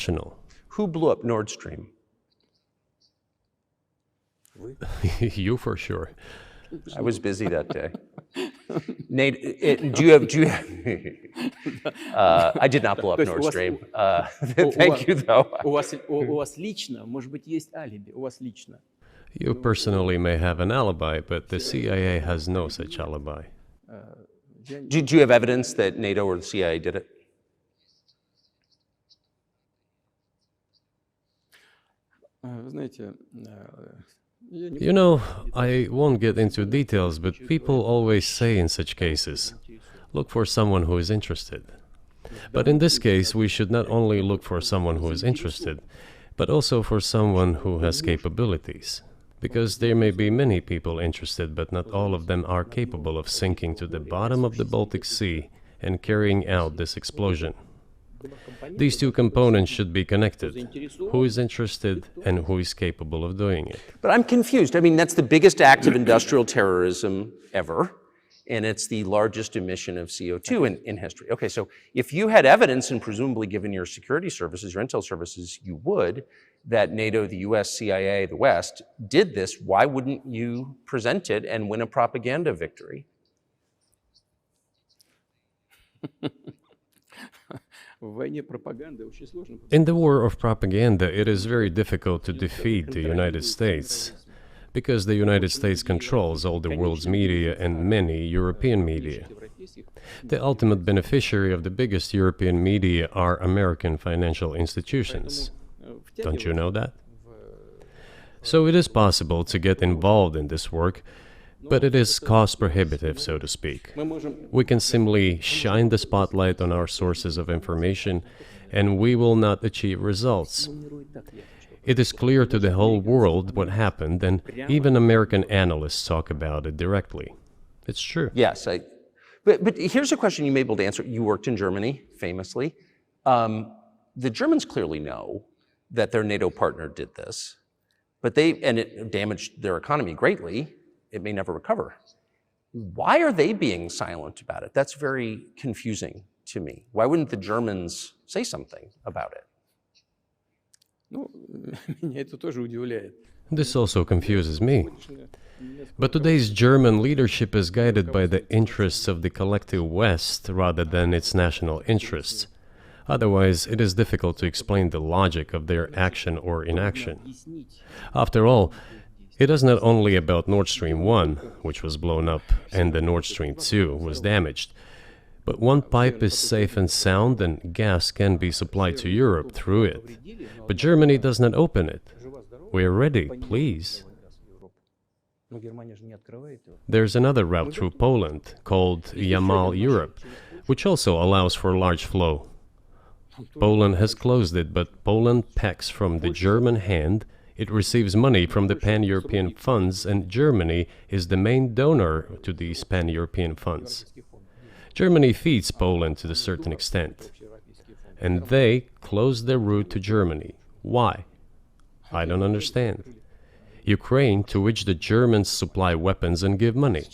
irrational. Who blew up Nord Stream? You for sure. I was busy that day. Nate, do you have I did not blow up Nord Stream. Thank you, though. У вас лично, может быть, есть алиби, у вас лично. You personally may have an alibi, but the CIA has no such alibi. Do you have evidence that NATO or the CIA did it? Знаете, You know, I won't get into details, but people always say in such cases, look for someone who is interested. But in this case, we should not only look for someone who is interested, but also for someone who has capabilities. Because there may be many people interested, but not all of them are capable of sinking to the bottom of the Baltic Sea and carrying out this explosion. These two components should be connected. Who is interested and who is capable of doing it? But I'm confused. I mean, that's the biggest act of industrial terrorism ever, and it's the largest emission of CO2 in history. Okay, so if you had evidence, and presumably given your security services, your intel services, you would, that NATO, the US, CIA, the West, did this, why wouldn't you present it and win a propaganda victory? In the war of propaganda, it is very difficult to defeat the United States, because the United States controls all the world's media and many European media. The ultimate beneficiary of the biggest European media are American financial institutions. Don't you know that? So it is possible to get involved in this work, but it is cost prohibitive, so to speak. We can simply shine the spotlight on our sources of information, and we will not achieve results. It is clear to the whole world what happened, and even American analysts talk about it directly. It's true. Yes, but here's a question you may be able to answer. You worked in Germany, famously. The Germans clearly know that their NATO partner did this, and it damaged their economy greatly. It may never recover. Why are they being silent about it? That's very confusing to me. Why wouldn't the Germans say something about it? This also confuses me. But today's German leadership is guided by the interests of the collective West rather than its national interests. Otherwise, it is difficult to explain the logic of their action or inaction. After all, it is not only about Nord Stream 1, which was blown up, and the Nord Stream 2 was damaged, but one pipe is safe and sound and gas can be supplied to Europe through it. But Germany does not open it. We are ready, please. There's another route through Poland, called Yamal Europe, which also allows for large flow. Poland has closed it, but Poland packs from the German hand. It receives money from the pan-European funds, and Germany is the main donor to these pan-European funds. Germany feeds Poland to a certain extent, and they close their route to Germany. Why? I don't understand. Ukraine, to which the Germans supply weapons and give money.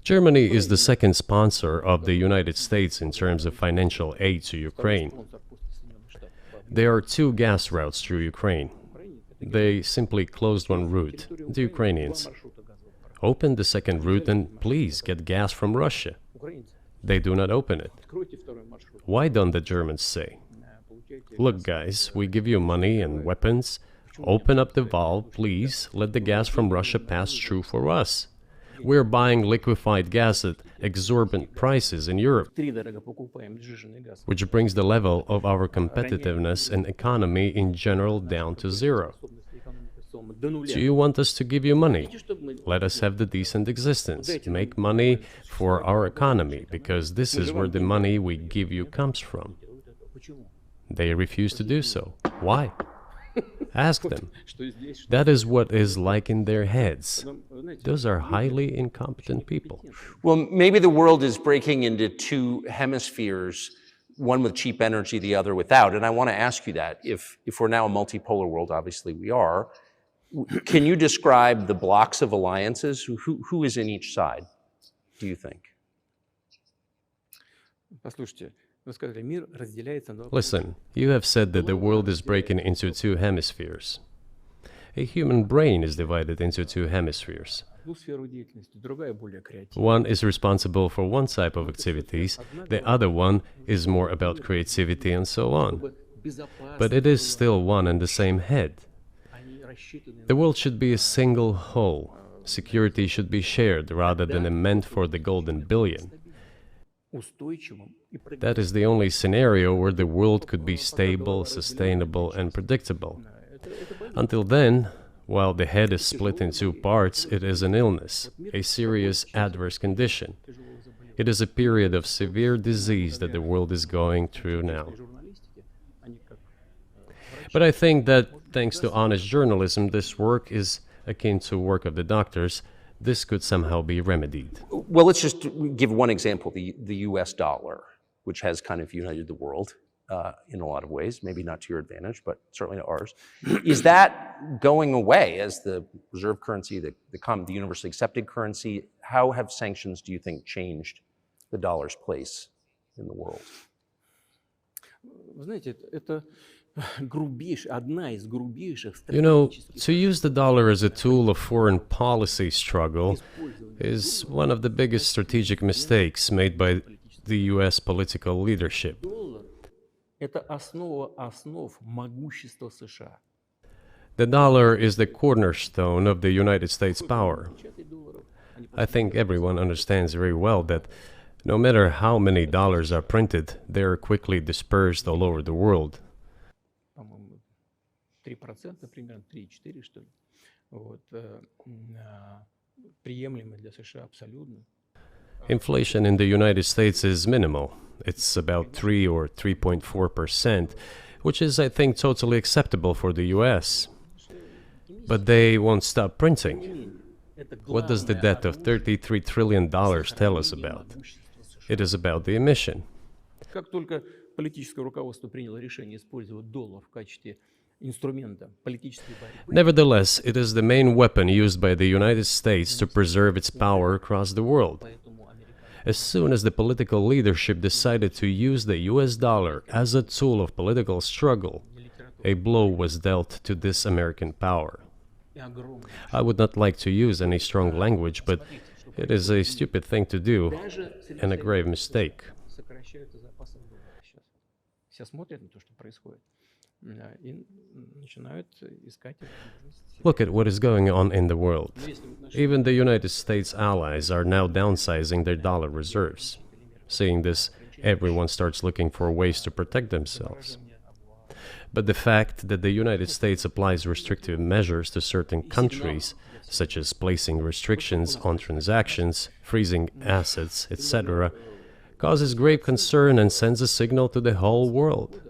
Germany is the second sponsor of the United States in terms of financial aid to Ukraine. There are two gas routes through Ukraine. They simply closed one route, the Ukrainians. Open the second route and please get gas from Russia. They do not open it. Why don't the Germans say, look guys, we give you money and weapons, open up the valve, please, let the gas from Russia pass through for us. We're buying liquefied gas at exorbitant prices in Europe, which brings the level of our competitiveness and economy in general down to zero. Do you want us to give you money? Let us have the decent existence. Make money for our economy, because this is where the money we give you comes from. They refuse to do so. Why? Ask them. That is what is like in their heads. Those are highly incompetent people. Well, maybe the world is breaking into two hemispheres, one with cheap energy, the other without. And I want to ask you that. If we're now a multipolar world, obviously we are, can you describe the blocks of alliances? Who is in each side, do you think? Вы сказали, мир разделяется на... Listen, you have said that the world is breaking into two hemispheres. A human brain is divided into two hemispheres. Одну сферу деятельности, другая более креативная. One is responsible for one type of activities, the other one is more about creativity and so on. But it is still one and the same head. Они рассчитаны The world should be a single whole. Security should be shared rather than meant for the golden billion. устойчивым и That is the only scenario where the world could be stable, sustainable, and predictable. Until then, while the head is split in two parts, it is an illness, a serious adverse condition. It is a period of severe disease that the world is going through now. журналистики, они как But I think that, thanks to honest journalism, this work is akin to work of the doctors. This could somehow be remedied. Well, let's just give one example, the US dollar, which has kind of united the world in a lot of ways, maybe not to your advantage, but certainly to ours. Is that going away as the reserve currency, the universally accepted currency? How have sanctions, do you think, changed the dollar's place in the world? Вы знаете, это одна из грубейших You know, стратегических to use the dollar as a tool of foreign policy struggle is one of the biggest strategic mistakes made by the US political leadership. доллар. Это основа основ могущества США. The dollar is the cornerstone of the United States power. Печатать долларов, они I think everyone understands very well that no matter how many dollars are printed, they are quickly dispersed all over the world. по-моему, 3%, примерно 3-4, что ли. Вот, приемлемо для США абсолютно. Inflation in the United States is minimal. It's about 3 or 3.4%, which is, I think, totally acceptable for the US. But they won't stop printing. Это What does the debt of $33 trillion tell us about? It is about the emission. Как только политическое руководство приняло решение использовать доллар в качестве инструмента политической борьбы, Nevertheless, it is the main weapon used by the United States to preserve its power across the world. поэтому американцы As soon as the political leadership decided to use the US dollar as a tool of political struggle, a blow was dealt to this American power. и огромные. I would not like to use any strong language, but it is a stupid thing to do Даже and a grave mistake. сокращают запасы доллара сейчас. Все смотрят на то, что происходит, и начинают искать возможности. Look at what is going on in the world. Но если в отношении Even the United States allies are now downsizing their dollar reserves. Seeing this, everyone starts looking for ways to protect themselves. But the fact that the United States applies restrictive measures to certain countries, such as placing restrictions on transactions, freezing assets, etc., causes grave concern and sends a signal to the whole world.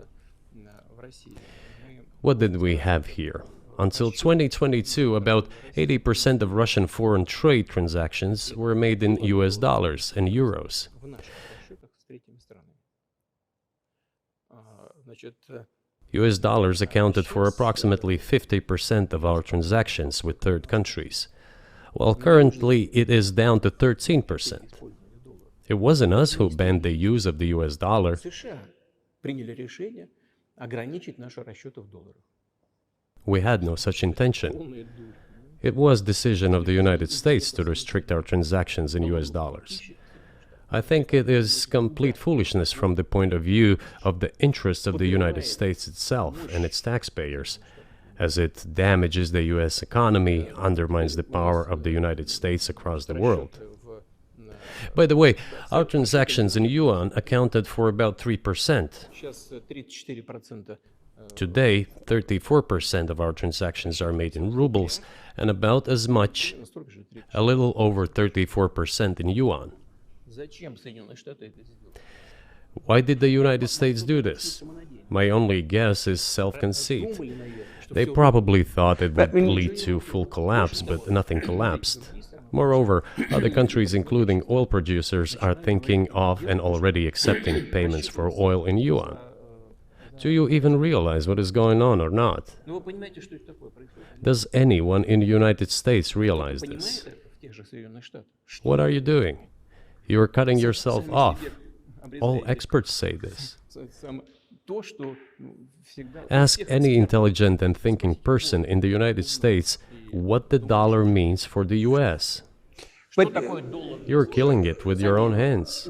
в России мы What did we have here? Until 2022, about 80% of Russian foreign trade transactions were made in US dollars and euros. в наших расчетах с третьими странами. Значит, US dollars accounted for approximately 50% of our transactions with third countries, while currently it is down to 13%. It wasn't us who banned the use of the US dollar. США приняли решение ограничить наши расчеты в долларах. We had no such intention. Полная дурь. It was decision of the United States to restrict our transactions in US dollars. I think it is complete foolishness from the point of view of the interests of the United States itself and its taxpayers, as it damages the US economy, undermines the power of the United States across the world. By the way, our transactions in yuan accounted for about 3%. Сейчас 34% Today, 34% of our transactions are made in rubles, and about as much, настолько же 30. a little over 34% in yuan. Зачем Соединенные Штаты это сделали? Why did the United States do this? My only guess is self-conceit. Думали, наверное, что They всё probably thought it would lead to full collapse, but nothing collapsed. Moreover, other countries, including oil producers, are thinking of and already accepting payments for oil in yuan. Do you even realize what is going on or not? Ну, вы понимаете, что это такое происходит? Does anyone in the United States realize this? Понимает это в тех же Соединенных Штатах? What are you doing? You are cutting yourself off. All experts say this. То, что всегда... Ask any intelligent and thinking person in the United States what the dollar means for the US. But You're killing it with your own hands.